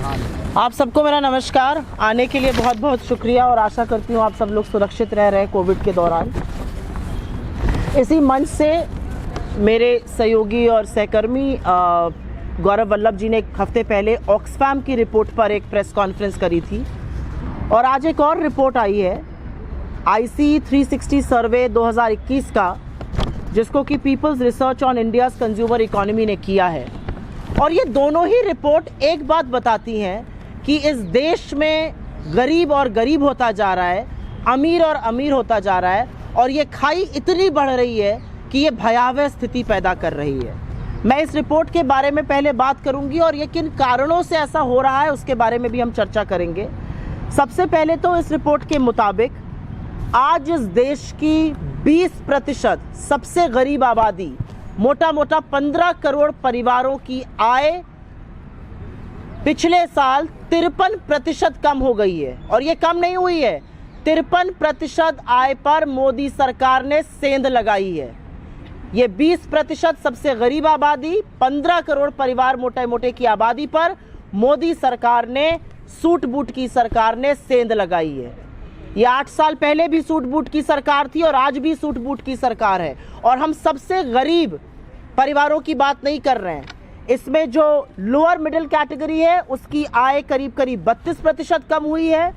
आप सबको मेरा नमस्कार। आने के लिए बहुत बहुत शुक्रिया और आशा करती हूँ आप सब लोग सुरक्षित रह रहे हैं कोविड के दौरान। इसी मंच से मेरे सहयोगी और सहकर्मी गौरव वल्लभ जी ने एक हफ्ते पहले ऑक्सफैम की रिपोर्ट पर एक प्रेस कॉन्फ्रेंस करी थी और आज एक और रिपोर्ट आई है IC 360 सर्वे 2021 का, जिसको कि People's Research on India's Consumer Economy ने किया है। और ये दोनों ही रिपोर्ट एक बात बताती हैं कि इस देश में गरीब और गरीब होता जा रहा है, अमीर और अमीर होता जा रहा है और ये खाई इतनी बढ़ रही है कि ये भयावह स्थिति पैदा कर रही है। मैं इस रिपोर्ट के बारे में पहले बात करूंगी और ये किन कारणों से ऐसा हो रहा है उसके बारे में भी हम चर्चा करेंगे। सबसे पहले तो इस रिपोर्ट के मुताबिक आज इस देश की 20% सबसे गरीब आबादी, मोटा मोटा 15 करोड़ परिवारों की आय पिछले साल 53% कम हो गई है। और ये कम नहीं हुई है, 53% आय पर मोदी सरकार ने सेंध लगाई है। ये 20% सबसे गरीब आबादी, 15 करोड़ परिवार मोटे मोटे की आबादी पर मोदी सरकार ने, सूट बूट की सरकार ने सेंध लगाई है। ये 8 साल पहले भी सूट बूट की सरकार थी और आज भी सूट बूट की सरकार है। और हम सबसे गरीब परिवारों की बात नहीं कर रहे हैं। इसमें जो लोअर मिडिल कैटेगरी है उसकी आय करीब करीब 32% कम हुई है।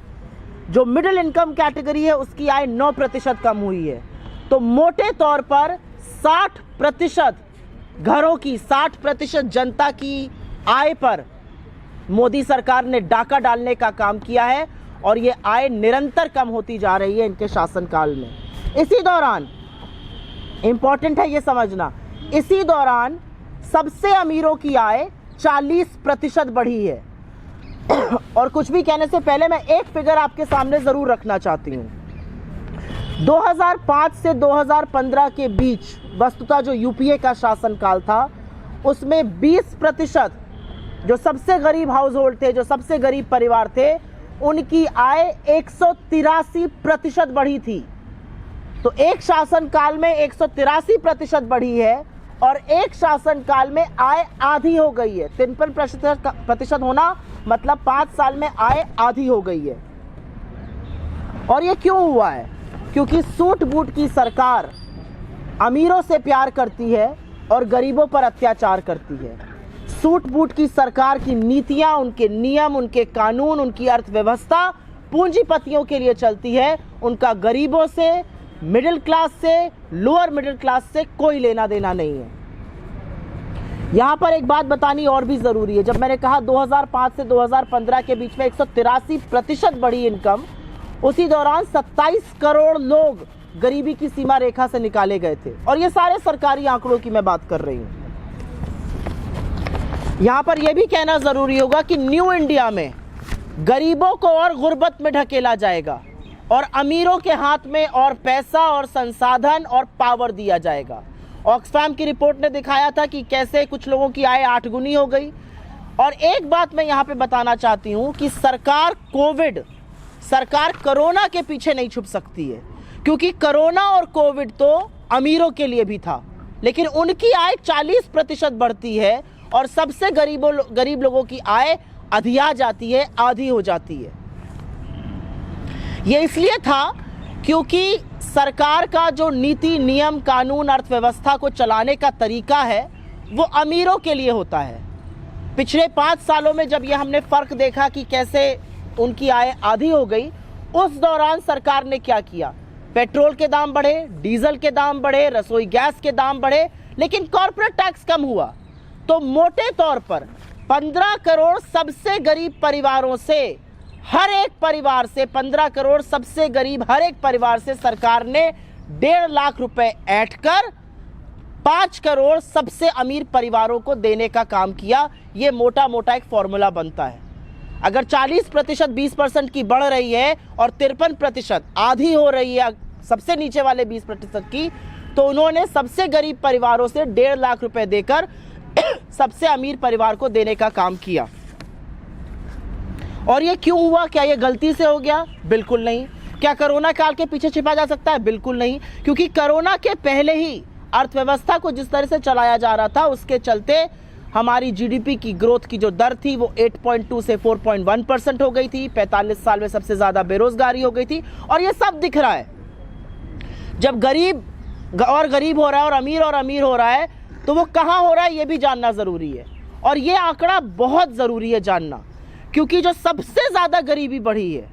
जो मिडिल इनकम कैटेगरी है उसकी आय 9% कम हुई है। तो मोटे तौर पर 60% घरों की, 60% जनता की आय पर मोदी सरकार ने डाका डालने का काम किया है और ये आय निरंतर कम होती जा रही है इनके शासनकाल में। इसी दौरान इंपॉर्टेंट है ये समझना, इसी दौरान सबसे अमीरों की आय 40% बढ़ी है। और कुछ भी कहने से पहले मैं एक फिगर आपके सामने जरूर रखना चाहती हूँ। 2005 से 2015 के बीच वस्तुतः जो यूपीए का शासनकाल था उसमें 20% जो सबसे गरीब हाउस होल्ड थे, जो सबसे गरीब परिवार थे, उनकी आय 183% बढ़ी थी। तो एक शासनकाल में 183% बढ़ी है और एक शासनकाल में आय आधी हो गई है। 53% होना मतलब 5 साल में आय आधी हो गई है। और ये क्यों हुआ है? क्योंकि सूट बूट की सरकार अमीरों से प्यार करती है और गरीबों पर अत्याचार करती है। सूट बूट की सरकार की नीतियां, उनके नियम, उनके कानून, उनकी अर्थव्यवस्था पूंजीपतियों के लिए चलती है। उनका गरीबों से, मिडिल क्लास से, लोअर मिडिल क्लास से कोई लेना देना नहीं है। यहां पर एक बात बतानी और भी जरूरी है। जब मैंने कहा 2005 से 2015 के बीच में 183% बढ़ी इनकम, उसी दौरान 27 करोड़ लोग गरीबी की सीमा रेखा से निकाले गए थे। और ये सारे सरकारी आंकड़ों की मैं बात कर रही हूं। यहां पर यह भी कहना जरूरी होगा कि न्यू इंडिया में गरीबों को और गुर्बत में ढकेला जाएगा और अमीरों के हाथ में और पैसा और संसाधन और पावर दिया जाएगा। ऑक्सफैम की रिपोर्ट ने दिखाया था कि कैसे कुछ लोगों की आय 8 गुनी हो गई। और एक बात मैं यहां पे बताना चाहती हूं कि सरकार कोरोना के पीछे नहीं छुप सकती है, क्योंकि कोरोना और कोविड तो अमीरों के लिए भी था, लेकिन उनकी आय 40% बढ़ती है और सबसे गरीब लोगों की आय अधिया जाती है, आधी हो जाती है। यह इसलिए था क्योंकि सरकार का जो नीति, नियम, कानून, अर्थव्यवस्था को चलाने का तरीका है वो अमीरों के लिए होता है। पिछले 5 सालों में जब ये हमने फर्क देखा कि कैसे उनकी आय आधी हो गई, उस दौरान सरकार ने क्या किया? पेट्रोल के दाम बढ़े, डीजल के दाम बढ़े, रसोई गैस के दाम बढ़े, लेकिन कॉर्पोरेट टैक्स कम हुआ। तो मोटे तौर पर 15 करोड़ सबसे गरीब परिवारों से, हर एक परिवार से 15 करोड़ सबसे गरीब हर एक परिवार से सरकार ने 1.5 लाख रुपए ऐंठ कर 5 करोड़ सबसे अमीर परिवारों को देने का काम किया। ये मोटा मोटा एक फॉर्मूला बनता है। अगर 40% 20% की बढ़ रही है और 53% आधी हो रही है सबसे नीचे वाले 20% की, तो उन्होंने सबसे गरीब परिवारों से 1.5 लाख रुपए देकर सबसे अमीर परिवार को देने का काम किया। और ये क्यों हुआ? क्या ये गलती से हो गया? बिल्कुल नहीं। क्या कोरोना काल के पीछे छिपा जा सकता है? बिल्कुल नहीं, क्योंकि कोरोना के पहले ही अर्थव्यवस्था को जिस तरह से चलाया जा रहा था उसके चलते हमारी जीडीपी की ग्रोथ की जो दर थी वो 8.2 से 4.1% हो गई थी। 45 साल में सबसे ज़्यादा बेरोजगारी हो गई थी। और ये सब दिख रहा है। जब गरीब और गरीब हो रहा है और अमीर हो रहा है, तो वो कहाँ हो रहा है ये भी जानना ज़रूरी है। और ये आंकड़ा बहुत ज़रूरी है जानना, क्योंकि जो सबसे ज़्यादा गरीबी बढ़ी है,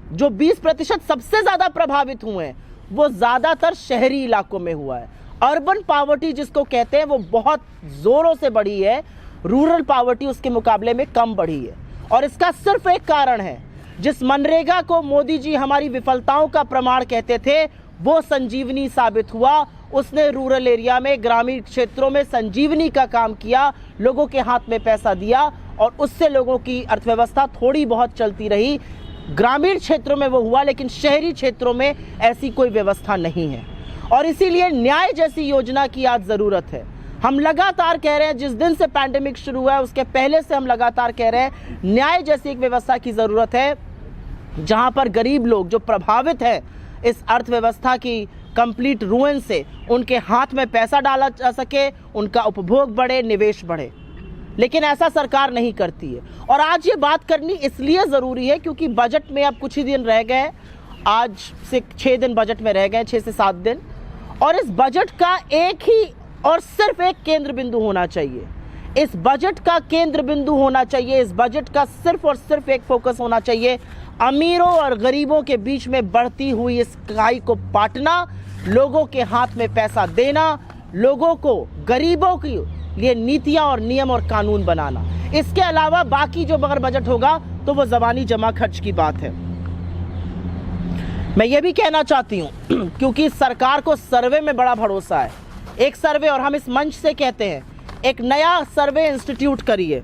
जो 20% सबसे ज़्यादा प्रभावित हुए हैं, वो ज़्यादातर शहरी इलाकों में हुआ है। अर्बन पावर्टी जिसको कहते हैं वो बहुत ज़ोरों से बढ़ी है, रूरल पावर्टी उसके मुकाबले में कम बढ़ी है। और इसका सिर्फ एक कारण है, जिस मनरेगा को मोदी जी हमारी विफलताओं का प्रमाण कहते थे, वो संजीवनी साबित हुआ। उसने रूरल एरिया में, ग्रामीण क्षेत्रों में संजीवनी का काम किया, लोगों के हाथ में पैसा दिया और उससे लोगों की अर्थव्यवस्था थोड़ी बहुत चलती रही। ग्रामीण क्षेत्रों में वो हुआ, लेकिन शहरी क्षेत्रों में ऐसी कोई व्यवस्था नहीं है। और इसीलिए न्याय जैसी योजना की आज ज़रूरत है। हम लगातार कह रहे हैं, जिस दिन से पैंडेमिक शुरू हुआ है उसके पहले से हम लगातार कह रहे हैं, न्याय जैसी एक व्यवस्था की ज़रूरत है, जहां पर गरीब लोग जो प्रभावित हैं इस अर्थव्यवस्था की कंप्लीट रुइन से, उनके हाथ में पैसा डाला जा सके, उनका उपभोग बढ़े, निवेश बढ़े। लेकिन ऐसा सरकार नहीं करती है। और आज ये बात करनी इसलिए ज़रूरी है क्योंकि बजट में अब कुछ ही दिन रह गए, आज से 6 दिन बजट में रह गए, 6 से 7 दिन। और इस बजट का एक ही और सिर्फ एक केंद्र बिंदु होना चाहिए। इस बजट का केंद्र बिंदु होना चाहिए, इस बजट का सिर्फ और सिर्फ एक फोकस होना चाहिए, अमीरों और गरीबों के बीच में बढ़ती हुई इस खाई को पाटना, लोगों के हाथ में पैसा देना, लोगों को, गरीबों के लिए नीतियां और नियम और कानून बनाना। इसके अलावा बाकी जो अगर बजट होगा तो वो ज़बानी जमा खर्च की बात है। मैं ये भी कहना चाहती हूँ, क्योंकि सरकार को सर्वे में बड़ा भरोसा है, एक सर्वे, और हम इस मंच से कहते हैं, एक नया सर्वे इंस्टीट्यूट करिए,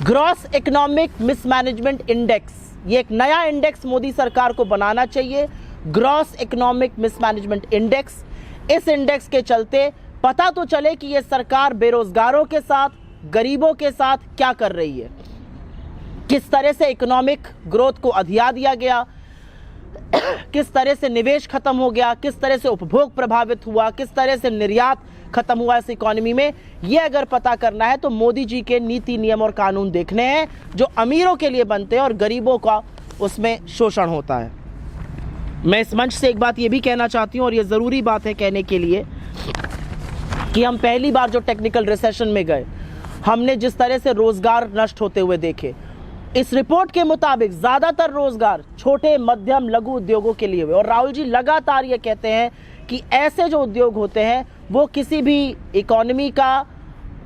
ग्रॉस इकोनॉमिक मिसमैनेजमेंट इंडेक्स। ये एक नया इंडेक्स मोदी सरकार को बनाना चाहिए, ग्रॉस इकोनॉमिक मिसमैनेजमेंट इंडेक्स। इस इंडेक्स के चलते पता तो चले कि ये सरकार बेरोजगारों के साथ, गरीबों के साथ क्या कर रही है, किस तरह से इकोनॉमिक ग्रोथ को अधिया दिया गया, किस तरह से निवेश खत्म हो गया, किस तरह से उपभोग प्रभावित हुआ, किस तरह से निर्यात खत्म हुआ इस इकोनॉमी में। ये अगर पता करना है तो मोदी जी के नीति, नियम और कानून देखने हैं, जो अमीरों के लिए बनते हैं और गरीबों का उसमें शोषण होता है। मैं इस मंच से एक बात ये भी कहना चाहती हूँ, और ये ज़रूरी बात है कहने के लिए, कि हम पहली बार जो टेक्निकल रिसेशन में गए, हमने जिस तरह से रोज़गार नष्ट होते हुए देखे, इस रिपोर्ट के मुताबिक ज़्यादातर रोज़गार छोटे, मध्यम, लघु उद्योगों के लिए हुए। और राहुल जी लगातार ये कहते हैं कि ऐसे जो उद्योग होते हैं वो किसी भी इकोनॉमी का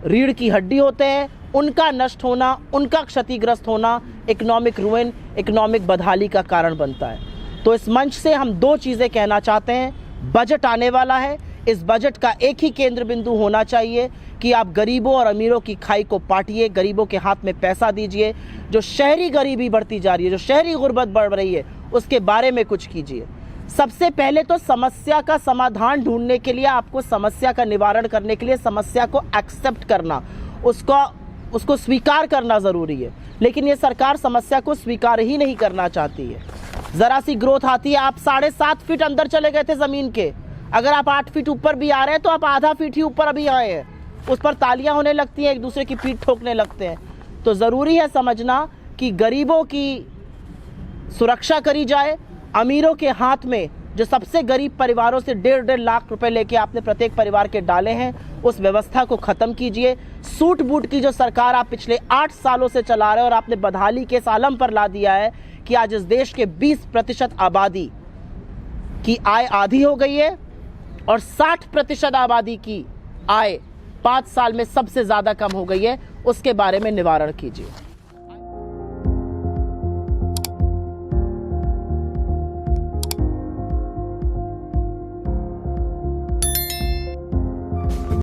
रीढ़ की हड्डी होते हैं, उनका नष्ट होना, उनका क्षतिग्रस्त होना इकोनॉमिक रुइन, इकोनॉमिक बदहाली का कारण बनता है। तो इस मंच से हम 2 चीज़ें कहना चाहते हैं। बजट आने वाला है, इस बजट का एक ही केंद्र बिंदु होना चाहिए कि आप गरीबों और अमीरों की खाई को पाटिए, गरीबों के हाथ में पैसा दीजिए। जो शहरी गरीबी बढ़ती जा रही है, जो शहरी गुर्बत बढ़ रही है, उसके बारे में कुछ कीजिए। सबसे पहले तो समस्या का समाधान ढूंढने के लिए आपको समस्या का निवारण करने के लिए समस्या को एक्सेप्ट करना, उसको स्वीकार करना ज़रूरी है। लेकिन ये सरकार समस्या को स्वीकार ही नहीं करना चाहती है। ज़रा सी ग्रोथ आती है, आप 7.5 फीट अंदर चले गए थे ज़मीन के, अगर आप 8 फीट ऊपर भी आ रहे हैं तो आप आधा फीट ही ऊपर अभी आए हैं, उस पर तालियां होने लगती हैं, एक दूसरे की पीठ ठोकने लगते हैं। तो ज़रूरी है समझना कि गरीबों की सुरक्षा करी जाए। अमीरों के हाथ में, जो सबसे गरीब परिवारों से 1.5 लाख रुपए लेके आपने प्रत्येक परिवार के डाले हैं, उस व्यवस्था को ख़त्म कीजिए। सूट बूट की जो सरकार आप पिछले 8 सालों से चला रहे हैं, और आपने बदहाली के इस आलम पर ला दिया है कि आज इस देश के 20% आबादी की आय आधी हो गई है और 60% आबादी की आय 5 साल में सबसे ज़्यादा कम हो गई है। उसके बारे में निवारण कीजिए।